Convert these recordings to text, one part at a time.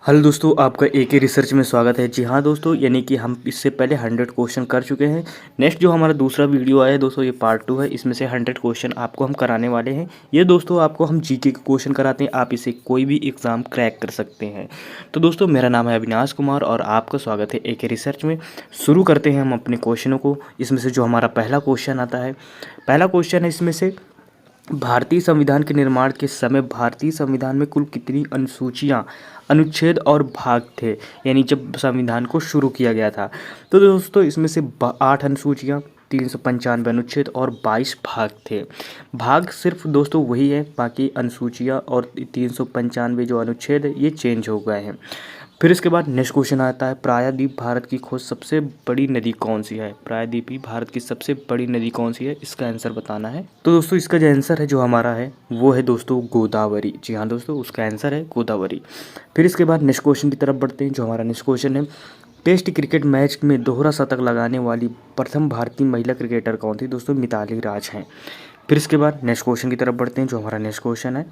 Hello दोस्तों, आपका एके research में स्वागत है। जी हाँ दोस्तों, यानी कि हम इससे पहले 100 क्वेश्चन कर चुके हैं। नेक्स्ट जो हमारा दूसरा वीडियो आया है दोस्तों, ये पार्ट 2 है। इसमें से 100 क्वेश्चन आपको हम कराने वाले हैं। ये दोस्तों आपको हम जीके के क्वेश्चन कराते हैं, आप इसे कोई भी एग्ज़ाम क्रैक कर सकते हैं। तो दोस्तों, मेरा नाम है अविनाश कुमार और आपका स्वागत है एके रिसर्च में। शुरू करते हैं हम अपने क्वेश्चनों को। इसमें से जो हमारा पहला क्वेश्चन आता है, पहला क्वेश्चन है इसमें से, भारतीय संविधान के निर्माण के समय भारतीय संविधान में कुल कितनी अनुसूचियाँ, अनुच्छेद और भाग थे? यानी जब संविधान को शुरू किया गया था। तो दोस्तों इसमें से 8 अनुसूचियाँ, 395 अनुच्छेद और 22 भाग थे। भाग सिर्फ दोस्तों वही है, बाकी अनुसूचियाँ और 395 जो अनुच्छेद है ये चेंज हो गए हैं। फिर इसके बाद नेक्स्ट क्वेश्चन आता है, प्रायद्वीप भारत की खोज सबसे बड़ी नदी कौन सी है? प्रायद्वीपी भारत की सबसे बड़ी नदी कौन सी है, इसका आंसर बताना है। तो दोस्तों इसका जो आंसर है जो हमारा है वो है दोस्तों गोदावरी। जी हाँ दोस्तों, उसका आंसर है गोदावरी। फिर इसके बाद नेक्स्ट क्वेश्चन की तरफ बढ़ते हैं। जो हमारा नेक्स्ट क्वेश्चन है, टेस्ट क्रिकेट मैच में दोहरा शतक लगाने वाली प्रथम भारतीय महिला क्रिकेटर कौन थी? दोस्तों मिताली राज हैं। फिर इसके बाद नेक्स्ट क्वेश्चन की तरफ बढ़ते हैं। जो हमारा नेक्स्ट क्वेश्चन है,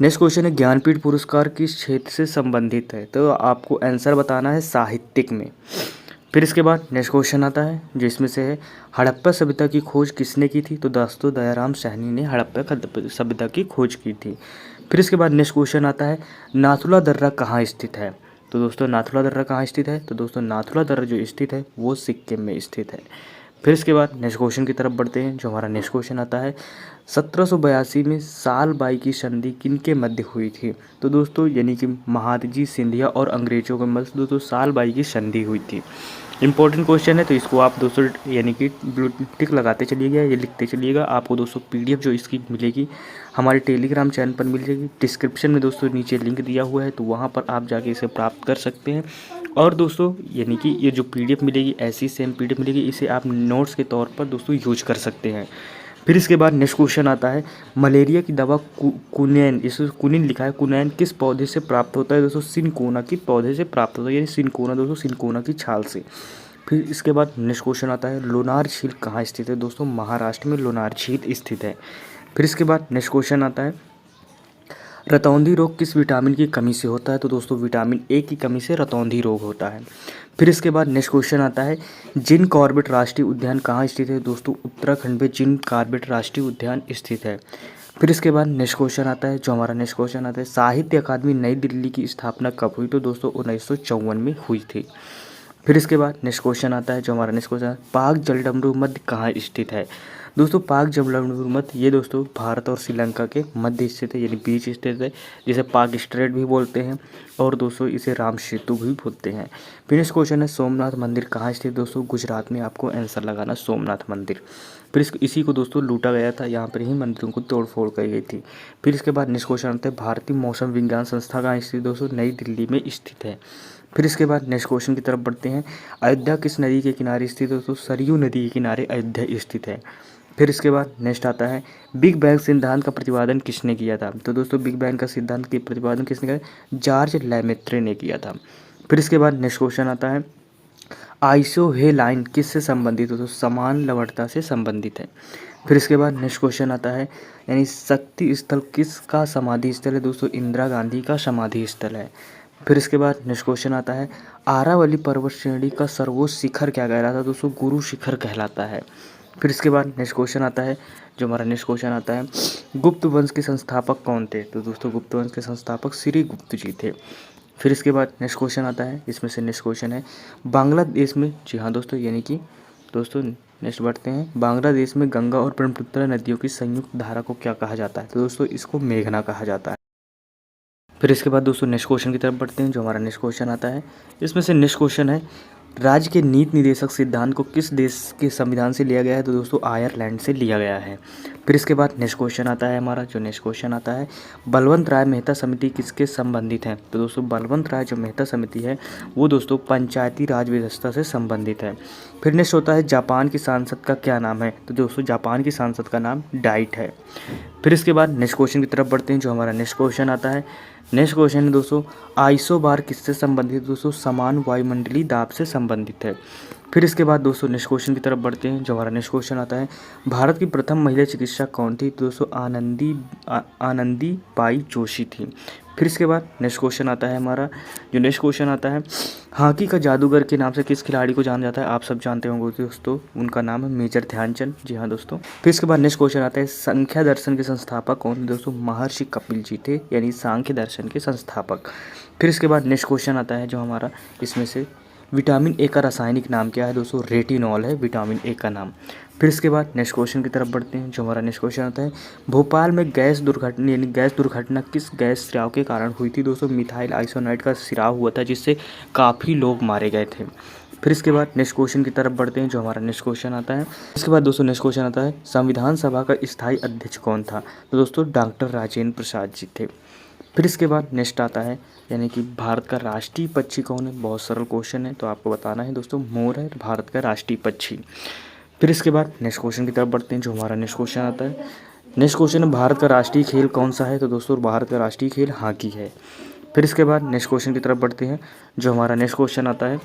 नेक्स्ट क्वेश्चन है, ज्ञानपीठ पुरस्कार किस क्षेत्र से संबंधित है? तो आपको आंसर बताना है साहित्यिक में। फिर इसके बाद नेक्स्ट क्वेश्चन आता है जिसमें से है, हड़प्पा सभ्यता की खोज किसने की थी? तो दोस्तों दयाराम साहनी ने हड़प्पा सभ्यता की खोज की थी। फिर इसके बाद नेक्स्ट क्वेश्चन आता है, नाथुला दर्रा कहाँ स्थित है? तो दोस्तों नाथुला दर्रा कहाँ स्थित है? तो दोस्तों नाथुला दर्रा जो स्थित है वो सिक्किम में स्थित है। फिर इसके बाद नेक्स्ट क्वेश्चन की तरफ बढ़ते हैं। जो हमारा नेक्स्ट क्वेश्चन आता है, 1782 में साल बाई की संधि किनके मध्य हुई थी? तो दोस्तों यानी कि महादजी सिंधिया और अंग्रेजों के मध्य दोस्तों साल बाई की संधि हुई थी। इंपॉर्टेंट क्वेश्चन है, तो इसको आप दोस्तों यानी कि ब्लू टिक लगाते चलिएगा, ये लिखते चलिएगा। आपको दोस्तों पीडीएफ जो इसकी मिलेगी हमारे टेलीग्राम चैनल पर मिल जाएगी। डिस्क्रिप्शन में दोस्तों नीचे लिंक दिया हुआ है, तो वहाँ पर आप जाके इसे प्राप्त कर सकते हैं। और दोस्तों यानी कि ये जो पीडीएफ मिलेगी, ऐसी सेम पीडीएफ मिलेगी, इसे आप नोट्स के तौर पर दोस्तों यूज कर सकते हैं। फिर इसके बाद नेक्स्ट क्वेश्चन आता है, मलेरिया की दवा कुनैन, इसमें कुनिन लिखा है, कुनैन किस पौधे से प्राप्त होता है? दोस्तों सिनकोना की पौधे से प्राप्त होता है, यानी सिनकोना दोस्तों सिनकोना की छाल से। फिर इसके बाद नेक्स्ट क्वेश्चन आता है, लोनार झील कहाँ स्थित है? दोस्तों महाराष्ट्र में लोनार झील स्थित है। फिर इसके बाद नेक्स्ट क्वेश्चन आता है, रतौंधी रोग किस विटामिन की कमी से होता है? तो दोस्तों विटामिन ए की कमी से रतौंधी रोग होता है। फिर इसके बाद नेक्स्ट क्वेश्चन आता है, जिन कॉर्बेट राष्ट्रीय उद्यान कहाँ स्थित है? दोस्तों उत्तराखंड में जिन कॉर्बेट राष्ट्रीय उद्यान स्थित है। फिर इसके बाद नेक्स्ट क्वेश्चन आता है, जो हमारा नेक्स्ट क्वेश्चन आता है, साहित्य अकादमी नई दिल्ली की स्थापना कब हुई? तो दोस्तों 1954 में हुई थी। फिर इसके बाद नेक्स्ट क्वेश्चन आता है, जो हमारा नेक्स्ट क्वेश्चन है, पाक जलडमरू मध्य कहाँ स्थित है? दोस्तों पाक जलडमरू मध्य ये दोस्तों भारत और श्रीलंका के मध्य स्थित है, यानी बीच स्थित है, जिसे पाक स्ट्रेट भी बोलते हैं और दोस्तों इसे राम सेतु भी बोलते हैं। फिर नेक्स्ट क्वेश्चन है, सोमनाथ मंदिर कहाँ स्थित? दोस्तों गुजरात में, आपको आंसर लगाना सोमनाथ मंदिर। फिर इसी को दोस्तों लूटा गया था, यहाँ पर ही मंदिरों को तोड़ फोड़ की गई थी। फिर इसके बाद नेक्स्ट क्वेश्चन आता है, भारतीय मौसम विज्ञान संस्था कहाँ स्थित? दोस्तों नई दिल्ली में स्थित है। फिर इसके बाद नेक्स्ट क्वेश्चन की तरफ बढ़ते हैं, अयोध्या किस नदी के किनारे स्थित है? दोस्तों सरयू नदी के किनारे अयोध्या स्थित है। फिर इसके बाद नेक्स्ट आता है, बिग बैंग सिद्धांत का प्रतिपादन किसने किया था? तो दोस्तों बिग बैंग का सिद्धांत के प्रतिपादन किसने किया? जॉर्ज लैमेत्रे ने किया था। फिर इसके बाद नेक्स्ट क्वेश्चन आता है, आइसोहेलाइन किससे संबंधित है? तो समान लवणता से संबंधित है। फिर इसके बाद नेक्स्ट क्वेश्चन आता है, यानी शक्ति स्थल किसका समाधि स्थल है? दोस्तों इंदिरा गांधी का समाधि स्थल है। फिर इसके बाद नेक्स्ट क्वेश्चन आता है, आरावली पर्वत श्रेणी का सर्वोच्च शिखर क्या कहलाता है? दोस्तों गुरु शिखर कहलाता है। फिर इसके बाद नेक्स्ट क्वेश्चन आता है, जो हमारा नेक्स्ट क्वेश्चन आता है, गुप्त वंश के संस्थापक कौन थे? तो दोस्तों गुप्त वंश के संस्थापक श्री गुप्त जी थे। फिर इसके बाद नेक्स्ट क्वेश्चन आता है, इसमें से नेक्स्ट क्वेश्चन है, बांग्लादेश में, जी हाँ दोस्तों यानी कि दोस्तों नेक्स्ट बढ़ते हैं, बांग्लादेश में गंगा और ब्रह्मपुत्र नदियों की संयुक्त धारा को क्या कहा जाता है? तो दोस्तों इसको मेघना कहा जाता है। फिर इसके बाद दोस्तों नेक्स्ट क्वेश्चन की तरफ बढ़ते हैं। जो हमारा नेक्स्ट क्वेश्चन आता है, इसमें से नेक्स्ट क्वेश्चन है, राज्य के नीति निर्देशक सिद्धांत को किस देश के संविधान से लिया गया है? तो दोस्तों आयरलैंड से लिया गया है। फिर इसके बाद नेक्स्ट क्वेश्चन आता है हमारा, जो नेक्स्ट क्वेश्चन आता है, बलवंत राय मेहता समिति किसके संबंधित है? तो दोस्तों बलवंत राय जो मेहता समिति है वो दोस्तों पंचायती राज व्यवस्था से संबंधित है। फिर नेक्स्ट होता है, जापान की सांसद का क्या नाम है? तो दोस्तों जापान की सांसद का नाम डाइट है। फिर इसके बाद नेक्स्ट क्वेश्चन की तरफ बढ़ते हैं। जो हमारा नेक्स्ट क्वेश्चन आता है, नेक्स्ट क्वेश्चन है दोस्तों, आइसोबार किससे संबंधित? दोस्तों समान वायुमंडलीय दाब से संबंधित है। फिर इसके बाद दोस्तों नेक्स्ट क्वेश्चन की तरफ बढ़ते हैं। जो हमारा नेक्स्ट क्वेश्चन आता है, भारत की प्रथम महिला चिकित्सक कौन थी? तो दोस्तों आनंदी बाई जोशी थी। फिर इसके बाद नेक्स्ट क्वेश्चन आता है हमारा, जो नेक्स्ट क्वेश्चन आता है, हॉकी का जादूगर के नाम से किस खिलाड़ी को जाना जाता है? आप सब जानते होंगे दोस्तों, उनका नाम है मेजर ध्यानचंद। जी हाँ दोस्तों। फिर इसके बाद नेक्स्ट क्वेश्चन आता है, संख्या दर्शन के संस्थापक कौन थे? दोस्तों महर्षि कपिल जी थे, यानी सांख्य दर्शन के संस्थापक। फिर इसके बाद नेक्स्ट क्वेश्चन आता है जो हमारा, इसमें से विटामिन ए का रासायनिक नाम क्या है? दोस्तों रेटिनॉल है विटामिन ए का नाम। फिर इसके बाद नेक्स्ट क्वेश्चन की तरफ बढ़ते हैं। जो हमारा नेक्स्ट क्वेश्चन आता है, भोपाल में गैस दुर्घटना यानी गैस दुर्घटना किस गैस स्राव के कारण हुई थी? दोस्तों मिथाइल आइसोनाइड का स्राव हुआ था, जिससे काफ़ी लोग मारे गए थे। फिर इसके बाद नेक्स्ट क्वेश्चन की तरफ बढ़ते हैं। जो हमारा नेक्स्ट क्वेश्चन आता है, इसके बाद दोस्तों नेक्स्ट क्वेश्चन आता है, संविधान सभा का स्थायी अध्यक्ष कौन था? तो दोस्तों डॉक्टर राजेंद्र प्रसाद जी थे। फिर इसके बाद नेक्स्ट आता है, यानी कि भारत का राष्ट्रीय पक्षी कौन है? बहुत सरल क्वेश्चन है, तो आपको बताना है दोस्तों, मोर है भारत का राष्ट्रीय पक्षी। फिर इसके बाद नेक्स्ट क्वेश्चन की तरफ बढ़ते हैं। जो हमारा नेक्स्ट क्वेश्चन आता है, नेक्स्ट क्वेश्चन है, भारत का राष्ट्रीय खेल कौन सा है? तो दोस्तों भारत का राष्ट्रीय खेल हॉकी है। फिर इसके बाद नेक्स्ट क्वेश्चन की तरफ बढ़ते हैं। जो हमारा नेक्स्ट क्वेश्चन आता है,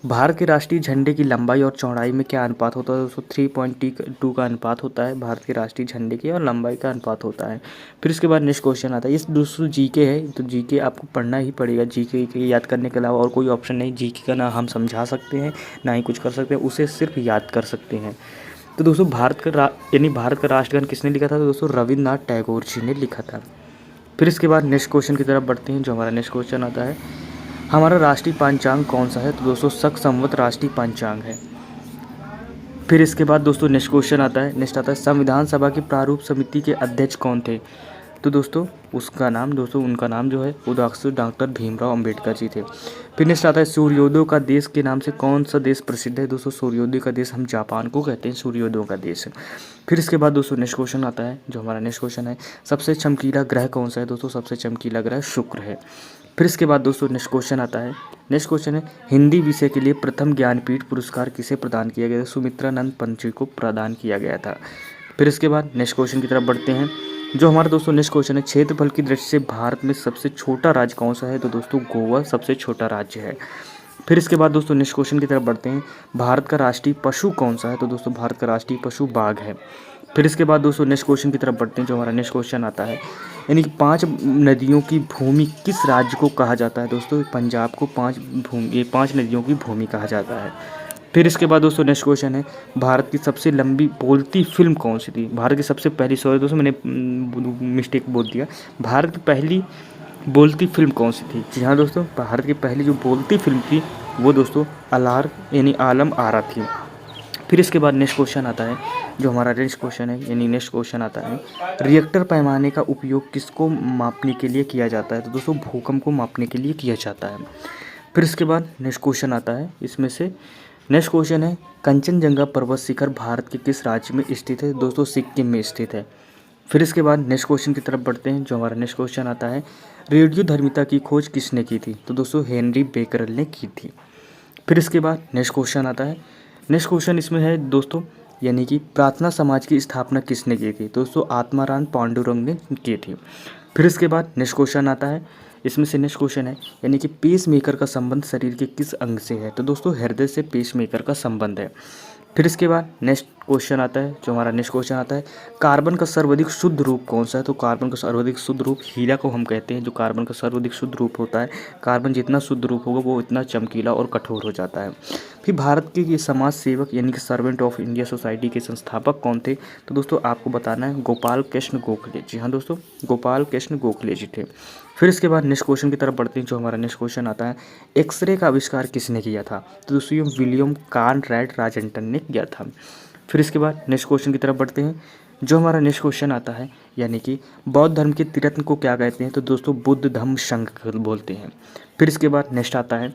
भारत के राष्ट्रीय झंडे की लंबाई और चौड़ाई में क्या अनुपात होता है? दोस्तों 3.2 का अनुपात होता है भारत के राष्ट्रीय झंडे की, और लंबाई का अनुपात होता है। फिर इसके बाद नेक्स्ट क्वेश्चन आता है, ये दोस्तों जीके है, तो जीके आपको पढ़ना ही पड़ेगा। जीके के याद करने के अलावा और कोई ऑप्शन नहीं। जीके का ना हम समझा सकते हैं ना ही कुछ कर सकते हैं, उसे सिर्फ याद कर सकते हैं। तो दोस्तों भारत का राष्ट्रगान किसने लिखा था? तो दोस्तों रविन्द्रनाथ टैगोर जी ने लिखा था। फिर इसके बाद नेक्स्ट क्वेश्चन की तरफ बढ़ते हैं। जो हमारा नेक्स्ट क्वेश्चन आता है, हमारा राष्ट्रीय पंचांग कौन सा है? तो दोस्तों शक संवत राष्ट्रीय पंचांग है। फिर इसके बाद दोस्तों नेक्स्ट क्वेश्चन आता है, संविधान सभा की प्रारूप समिति के अध्यक्ष कौन थे? तो दोस्तों उनका नाम जो है वो डॉक्टर भीमराव अंबेडकर जी थे। फिर नेक्स्ट आता है, सूर्योदय का देश के नाम से कौन सा देश प्रसिद्ध है? दोस्तों सूर्योदय का देश हम जापान को कहते हैं सूर्योदय का देश। फिर इसके बाद दोस्तों नेक्स्ट क्वेश्चन आता है। जो हमारा नेक्स्ट क्वेश्चन है, सबसे चमकीला ग्रह कौन सा है? दोस्तों सबसे चमकीला ग्रह शुक्र है। फिर इसके बाद दोस्तों नेक्स्ट क्वेश्चन आता है, नेक्स्ट क्वेश्चन है, हिंदी विषय के लिए प्रथम ज्ञानपीठ पुरस्कार किसे प्रदान किया गया? सुमित्रानंद पंत जी को प्रदान किया गया था। फिर इसके बाद नेक्स्ट क्वेश्चन की तरफ बढ़ते हैं। जो हमारा दोस्तों नेक्स्ट क्वेश्चन है, क्षेत्रफल की दृष्टि से भारत में सबसे छोटा राज्य कौन सा है? तो दोस्तों गोवा सबसे छोटा राज्य है। फिर इसके बाद दोस्तों नेक्स्ट क्वेश्चन की तरफ बढ़ते हैं, भारत का राष्ट्रीय पशु कौन सा है? तो दोस्तों भारत का राष्ट्रीय पशु बाघ है। फिर इसके बाद दोस्तों नेक्स्ट क्वेश्चन की तरफ बढ़ते हैं। जो हमारा नेक्स्ट क्वेश्चन आता है, यानी कि 5 नदियों की भूमि किस राज्य को कहा जाता है? दोस्तों पंजाब को 5 नदियों की भूमि कहा जाता है। फिर इसके बाद दोस्तों नेक्स्ट क्वेश्चन है, भारत की सबसे लंबी बोलती फिल्म कौन सी थी? भारत की सबसे पहली, सॉरी दोस्तों मैंने मिस्टेक बोल दिया, भारत की पहली बोलती फिल्म कौन सी थी? जी हाँ दोस्तों, भारत की पहली जो बोलती फिल्म थी वो दोस्तों अलार यानी आलम आरा थी। फिर इसके बाद नेक्स्ट क्वेश्चन आता है। जो हमारा नेक्स्ट क्वेश्चन है, यानी नेक्स्ट क्वेश्चन आता है, रिएक्टर पैमाने का उपयोग किसको मापने के लिए किया जाता है? तो दोस्तों भूकंप को मापने के लिए किया जाता है। फिर इसके बाद नेक्स्ट क्वेश्चन आता है, इसमें से नेक्स्ट क्वेश्चन है, कंचनजंगा पर्वत शिखर भारत के किस राज्य में स्थित है? दोस्तों सिक्किम में स्थित है। फिर इसके बाद नेक्स्ट क्वेश्चन की तरफ बढ़ते हैं। जो हमारा नेक्स्ट क्वेश्चन आता है, रेडियोधर्मिता की खोज किसने की थी? तो दोस्तों हेनरी बेकरल ने की थी। फिर इसके बाद नेक्स्ट क्वेश्चन आता है, नेक्स्ट क्वेश्चन इसमें है दोस्तों, यानी कि प्रार्थना समाज की स्थापना किसने की थी? दोस्तों आत्माराम पांडुरंग ने की थी। फिर इसके बाद नेक्स्ट क्वेश्चन आता है, इसमें से नेक्स्ट क्वेश्चन है, यानी कि पेस मेकर का संबंध शरीर के किस अंग से है? तो दोस्तों हृदय से पेस मेकर का संबंध है। फिर इसके बाद नेक्स्ट क्वेश्चन आता है। जो हमारा नेक्स्ट क्वेश्चन आता है, कार्बन का सर्वाधिक शुद्ध रूप कौन सा है? तो कार्बन का सर्वाधिक शुद्ध रूप हीरा को हम कहते हैं। जो कार्बन का सर्वाधिक शुद्ध रूप होता है, कार्बन जितना शुद्ध रूप होगा वो इतना चमकीला और कठोर हो जाता है। फिर भारत के ये समाज सेवक यानी कि सर्वेंट ऑफ इंडिया सोसाइटी के संस्थापक कौन थे? तो दोस्तों आपको बताना है, गोपाल कृष्ण गोखले। जी हाँ दोस्तों, गोपाल कृष्ण गोखले जी थे। फिर इसके बाद नेक्स्ट क्वेश्चन की तरफ बढ़ते हैं। जो हमारा नेक्स्ट क्वेश्चन आता है, एक्सरे का आविष्कार किसने किया था? तो दोस्तों ये विलियम कॉनरैड राजंटन ने किया था। फिर इसके बाद नेक्स्ट क्वेश्चन की तरफ बढ़ते हैं। जो हमारा नेक्स्ट क्वेश्चन आता है, यानी कि बौद्ध धर्म के त्रिरत्न को क्या कहते हैं? तो दोस्तों बुद्ध धम्म संघ बोलते हैं। फिर इसके बाद नेक्स्ट आता है,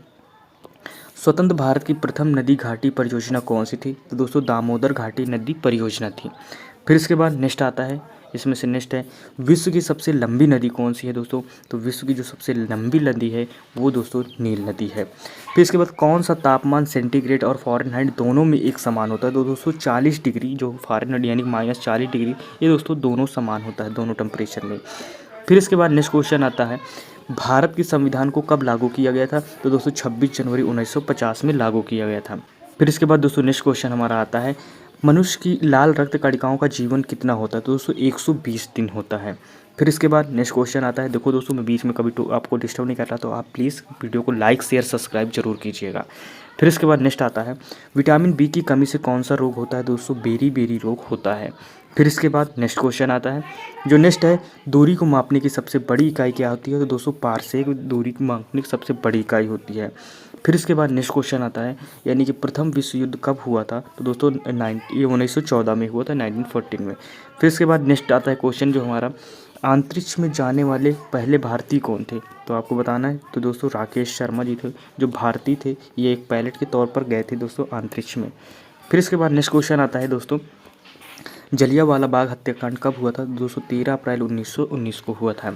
स्वतंत्र भारत की प्रथम नदी घाटी परियोजना कौन सी थी? तो दोस्तों दामोदर घाटी नदी परियोजना थी। फिर इसके बाद नेक्स्ट आता है, इसमें से नेक्स्ट है, विश्व की सबसे लंबी नदी कौन सी है? दोस्तों तो विश्व की जो सबसे लंबी नदी है वो दोस्तों नील नदी है। फिर इसके बाद कौन सा तापमान सेंटीग्रेड और फ़ारेनहाइट दोनों में एक समान होता है? तो दोस्तों 40 डिग्री, जो फ़ारेनहाइट यानी -40 डिग्री, ये दोस्तों दोनों समान होता है दोनों टेम्परेचर में। फिर इसके बाद नेक्स्ट क्वेश्चन आता है, भारत के संविधान को कब लागू किया गया था? तो दोस्तों 26 जनवरी 1950 में लागू किया गया था। फिर इसके बाद दोस्तों नेक्स्ट क्वेश्चन हमारा आता है, मनुष्य की लाल रक्त कणिकाओं का जीवन कितना होता है? तो दोस्तों 120 दिन होता है। फिर इसके बाद नेक्स्ट क्वेश्चन आता है, देखो दोस्तों मैं बीच में कभी तो आपको डिस्टर्ब नहीं कर रहा, तो आप प्लीज़ वीडियो को लाइक शेयर सब्सक्राइब जरूर कीजिएगा। फिर इसके बाद नेक्स्ट आता है, विटामिन बी की कमी से कौन सा रोग होता है? दोस्तों बेरी बेरी रोग होता है। फिर इसके बाद नेक्स्ट क्वेश्चन आता है, जो नेक्स्ट है, दूरी को मापने की सबसे बड़ी इकाई क्या होती है? तो दोस्तों पारसेक दूरी को मापने की सबसे बड़ी इकाई होती है। फिर इसके बाद नेक्स्ट क्वेश्चन आता है, यानी कि प्रथम विश्व युद्ध कब हुआ था? तो दोस्तों 1914 में हुआ था, 1914 में। फिर इसके बाद नेक्स्ट आता है क्वेश्चन जो हमारा, अंतरिक्ष में जाने वाले पहले भारतीय कौन थे? तो आपको बताना है। तो दोस्तों राकेश शर्मा जी थे, जो भारतीय थे, ये एक पायलट के तौर पर गए थे दोस्तों अंतरिक्ष में। फिर इसके बाद नेक्स्ट क्वेश्चन आता है दोस्तों, जलियांवाला बाग हत्याकांड कब हुआ था? दोस्तों 13 अप्रैल 1919 को हुआ था।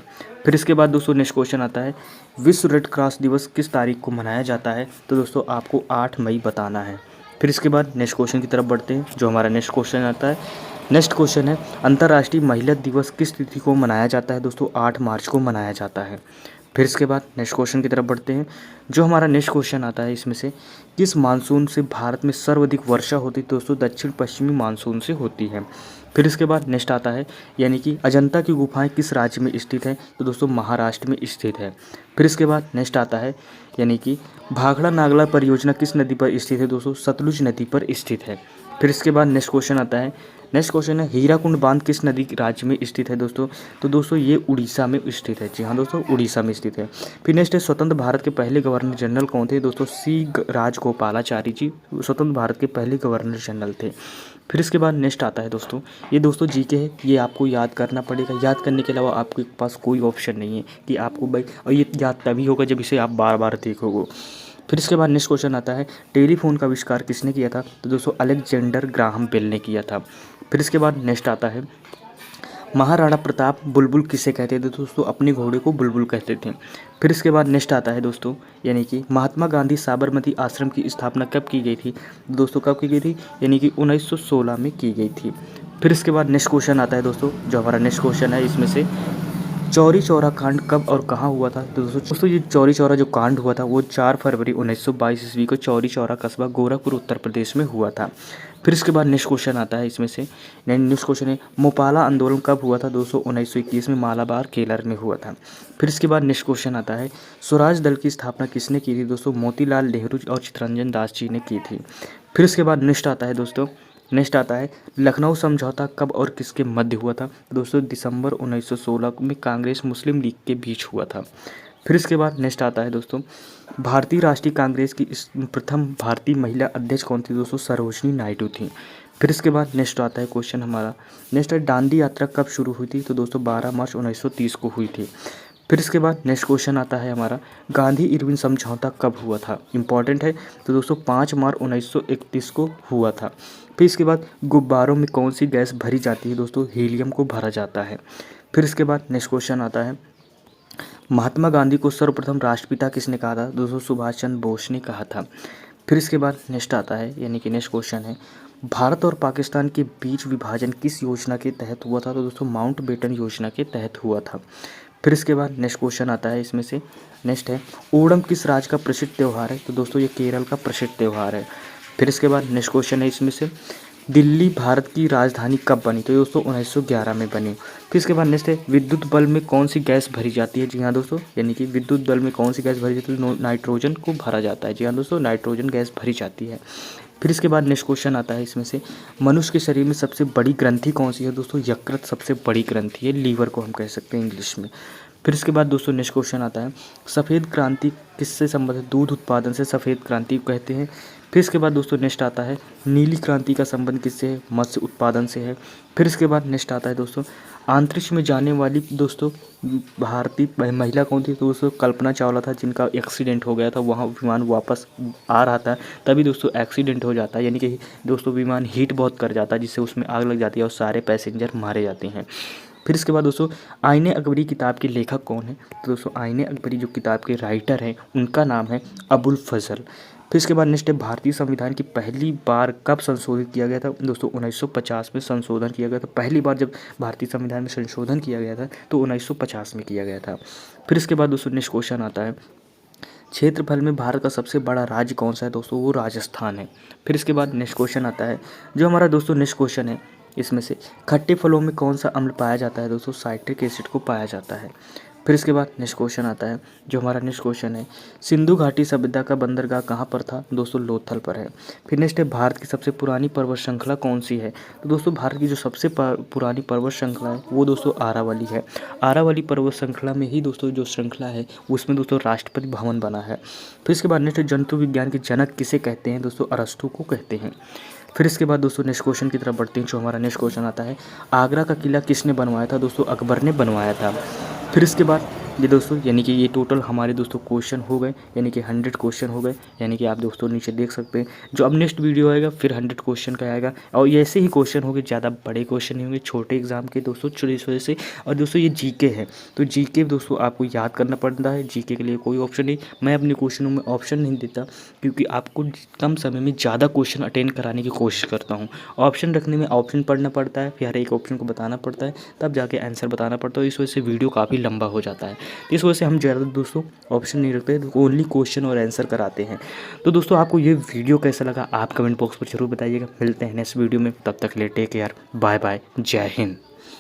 फिर इसके बाद दोस्तों नेक्स्ट क्वेश्चन आता है, विश्व रेड क्रॉस दिवस किस तारीख को मनाया जाता है? तो दोस्तों आपको 8 मई बताना है। फिर इसके बाद नेक्स्ट क्वेश्चन की तरफ बढ़ते हैं, जो हमारा नेक्स्ट क्वेश्चन आता है। नेक्स्ट क्वेश्चन है, अंतर्राष्ट्रीय महिला दिवस किस तिथि को मनाया जाता है? दोस्तों 8 मार्च को मनाया जाता है। फिर इसके बाद नेक्स्ट क्वेश्चन की तरफ बढ़ते हैं, जो हमारा नेक्स्ट क्वेश्चन आता है, इसमें से किस मानसून से भारत में सर्वाधिक वर्षा होती है? दोस्तों दक्षिण पश्चिमी मानसून से होती है। फिर इसके बाद नेक्स्ट आता है, यानी कि अजंता की गुफाएं किस राज्य में स्थित है? तो दोस्तों महाराष्ट्र में स्थित है। फिर इसके बाद नेक्स्ट आता है, यानी कि भाखड़ा नागला परियोजना किस नदी पर स्थित है? दोस्तों सतलुज नदी पर स्थित है। फिर इसके बाद नेक्स्ट क्वेश्चन आता है, नेक्स्ट क्वेश्चन है, हीराकुंड बांध किस नदी राज्य में स्थित है? दोस्तों तो दोस्तों ये उड़ीसा में स्थित है। जी हाँ दोस्तों, उड़ीसा में स्थित है। फिर नेक्स्ट है, स्वतंत्र भारत के पहले गवर्नर जनरल कौन थे? दोस्तों राजगोपालाचारी जी स्वतंत्र भारत के पहले गवर्नर जनरल थे। फिर इसके बाद नेक्स्ट आता है दोस्तों, ये दोस्तों जीके है, ये आपको याद करना पड़ेगा। याद करने के अलावा आपके पास कोई ऑप्शन नहीं है कि आपको भाई, और ये याद तभी होगा जब इसे आप बार बार देखोगे। फिर इसके बाद नेक्स्ट क्वेश्चन आता है, टेलीफोन का आविष्कार किसने किया था? तो दोस्तों अलेक्जेंडर ग्राहम बेल ने किया था। फिर इसके बाद नेक्स्ट आता है, महाराणा प्रताप बुलबुल किसे कहते थे? दोस्तों अपने घोड़े को बुलबुल कहते थे। फिर इसके बाद नेक्स्ट आता है दोस्तों, यानी कि महात्मा गांधी साबरमती आश्रम की स्थापना कब की गई थी? दोस्तों कब की गई थी? यानी कि 1916 में की गई थी। फिर इसके बाद नेक्स्ट क्वेश्चन आता है दोस्तों, जो हमारा नेक्स्ट क्वेश्चन है, इसमें से चौरी चौरा कांड कब और कहाँ हुआ था? तो दोस्तों ये चौरी चौरा जो कांड हुआ था वो 4 फरवरी 1922 ईस्वी को चौरी चौरा कस्बा गोरखपुर उत्तर प्रदेश में हुआ था। फिर इसके बाद नेक्स्ट क्वेश्चन आता है, इसमें से नेक्स्ट क्वेश्चन है, मोपाला आंदोलन कब हुआ था? दोस्तों 1921 में मालाबार केरल में हुआ था। फिर इसके बाद नेक्स्ट क्वेश्चन आता है, स्वराज दल की स्थापना किसने की थी? दोस्तों मोतीलाल नेहरू और चित्तरंजन दास जी ने की थी। फिर इसके बाद नेक्स्ट आता है दोस्तों, नेक्स्ट आता है, लखनऊ समझौता कब और किसके मध्य हुआ था? दोस्तों दिसंबर 1916 में कांग्रेस मुस्लिम लीग के बीच हुआ था। फिर इसके बाद नेक्स्ट आता है दोस्तों, भारतीय राष्ट्रीय कांग्रेस की प्रथम भारतीय महिला अध्यक्ष कौन थी? दोस्तों सरोजनी नायडू थी। फिर इसके बाद नेक्स्ट आता है क्वेश्चन हमारा, नेक्स्ट है, दांडी यात्रा कब शुरू हुई थी? तो दोस्तों 12 मार्च 1930 को हुई थी। फिर इसके बाद नेक्स्ट क्वेश्चन आता है हमारा, गांधी इरविन समझौता कब हुआ था? इंपॉर्टेंट है। तो दोस्तों 5 मार्च 1931 को हुआ था। फिर इसके बाद गुब्बारों में कौन सी गैस भरी जाती है? दोस्तों हीलियम को भरा जाता है। फिर इसके बाद नेक्स्ट क्वेश्चन आता है, महात्मा गांधी को सर्वप्रथम राष्ट्रपिता किसने कहा था? दोस्तों सुभाष चंद्र बोस ने कहा था। फिर इसके बाद नेक्स्ट आता है, यानी कि नेक्स्ट क्वेश्चन है, भारत और पाकिस्तान के बीच विभाजन किस योजना के तहत हुआ था? तो दोस्तों माउंटबेटन योजना के तहत हुआ था। फिर इसके बाद नेक्स्ट क्वेश्चन आता है, इसमें से नेक्स्ट है, ओणम किस राज्य का प्रसिद्ध त्यौहार है? तो दोस्तों ये केरल का प्रसिद्ध त्यौहार है। फिर इसके बाद नेक्स्ट क्वेश्चन है, इसमें से दिल्ली भारत की राजधानी कब बनी? तो दोस्तों 1911 में बनी। फिर इसके बाद नेक्स्ट है, विद्युत बल्ब में कौन सी गैस भरी जाती है? जी हाँ दोस्तों, यानी कि विद्युत बल्ब में कौन सी गैस भरी जाती है? नाइट्रोजन को भरा जाता है। जी हाँ दोस्तों, नाइट्रोजन गैस भरी जाती है। फिर इसके बाद नेक्स्ट क्वेश्चन आता है, इसमें से मनुष्य के शरीर में सबसे बड़ी ग्रंथि कौन सी है? दोस्तों यकृत सबसे बड़ी ग्रंथि है, लीवर को हम कह सकते हैं इंग्लिश में। फिर इसके बाद दोस्तों नेक्स्ट क्वेश्चन आता है, सफ़ेद क्रांति किससे संबंधित? दूध उत्पादन से सफ़ेद क्रांति कहते हैं। फिर इसके बाद दोस्तों नेक्स्ट आता है, नीली क्रांति का संबंध किससे है? मत्स्य उत्पादन से है। फिर इसके बाद नेक्स्ट आता है दोस्तों, अंतरिक्ष में जाने वाली दोस्तों भारतीय महिला कौन थी? तो दोस्तों कल्पना चावला था, जिनका एक्सीडेंट हो गया था, वहाँ विमान वापस आ रहा था तभी दोस्तों एक्सीडेंट हो जाता है, यानी कि दोस्तों विमान हीट बहुत कर जाता है जिससे उसमें आग लग जाती है और सारे पैसेंजर मारे जाते हैं। फिर इसके बाद दोस्तों, आईने अकबरी किताब के लेखक कौन है? तो दोस्तों आईने अकबरी जो किताब के राइटर हैं उनका नाम है अबुल फजल। फिर इसके बाद नेक्स्ट है, भारतीय संविधान की पहली बार कब संशोधित किया गया था? दोस्तों 1950 में संशोधन किया गया था। पहली बार जब भारतीय संविधान में संशोधन किया गया था तो 1950 में किया गया था। फिर इसके बाद दोस्तों नेक्स्ट क्वेश्चन आता है, क्षेत्रफल में भारत का सबसे बड़ा राज्य कौन सा है दोस्तों, वो राजस्थान है। फिर इसके बाद नेक्स्ट क्वेश्चन आता है, जो हमारा दोस्तों नेक्स्ट क्वेश्चन है, इसमें से खट्टे फलों में कौन सा अम्ल पाया जाता है दोस्तों, साइट्रिक एसिड को पाया जाता है। फिर इसके बाद नेक्स्ट क्वेश्चन आता है, जो हमारा नेक्स्ट क्वेश्चन है, सिंधु घाटी सभ्यता का बंदरगाह कहाँ पर था दोस्तों, लोथल पर है। फिर नेक्स्ट है, भारत की सबसे पुरानी पर्वत श्रृंखला कौन सी है, तो दोस्तों भारत की जो सबसे पुरानी पर्वत श्रृंखला है वो दोस्तों आरावली है। आरावली पर्वत श्रृंखला में ही दोस्तों जो श्रृंखला है उसमें दोस्तों राष्ट्रपति भवन बना है। फिर इसके बाद नेक्स्ट, जंतु विज्ञान के जनक किसे कहते हैं दोस्तों, अरस्तु को कहते हैं। फिर इसके बाद दोस्तों नेक्स्ट क्वेश्चन की तरफ बढ़ते हैं, जो हमारा नेक्स्ट क्वेश्चन आता है, आगरा का किला किसने बनवाया था दोस्तों, अकबर ने बनवाया था। फिर इसके बाद ये दोस्तों यानी कि ये टोटल हमारे दोस्तों क्वेश्चन हो गए, यानी कि 100 क्वेश्चन हो गए, यानी कि आप दोस्तों नीचे देख सकते हैं। जो अब नेक्स्ट वीडियो आएगा फिर 100 क्वेश्चन का आएगा, और ये ऐसे ही क्वेश्चन होंगे, ज़्यादा बड़े क्वेश्चन नहीं होंगे, छोटे एग्जाम के दोस्तों, इस वजह से। और दोस्तों ये जीके है, तो जीके दोस्तों आपको याद करना पड़ता है, जीके के लिए कोई ऑप्शन नहीं, मैं अपने क्वेश्चनों में ऑप्शन नहीं देता, क्योंकि आपको कम समय में ज़्यादा क्वेश्चन अटेंड कराने की कोशिश करता हूँ। ऑप्शन रखने में ऑप्शन पढ़ना पड़ता है, फिर हर एक ऑप्शन को बताना पड़ता है, तब जाके आंसर बताना पड़ता है, इस वजह से वीडियो काफ़ी लंबा हो जाता है। इस वजह से हम ज़्यादा दोस्तों ऑप्शन नहीं रखते, ओनली क्वेश्चन और आंसर कराते हैं। तो दोस्तों आपको ये वीडियो कैसा लगा आप कमेंट बॉक्स पर जरूर बताइएगा। मिलते हैं नेक्स्ट वीडियो में, तब तक ले टेक केयर, बाय बाय, जय हिंद।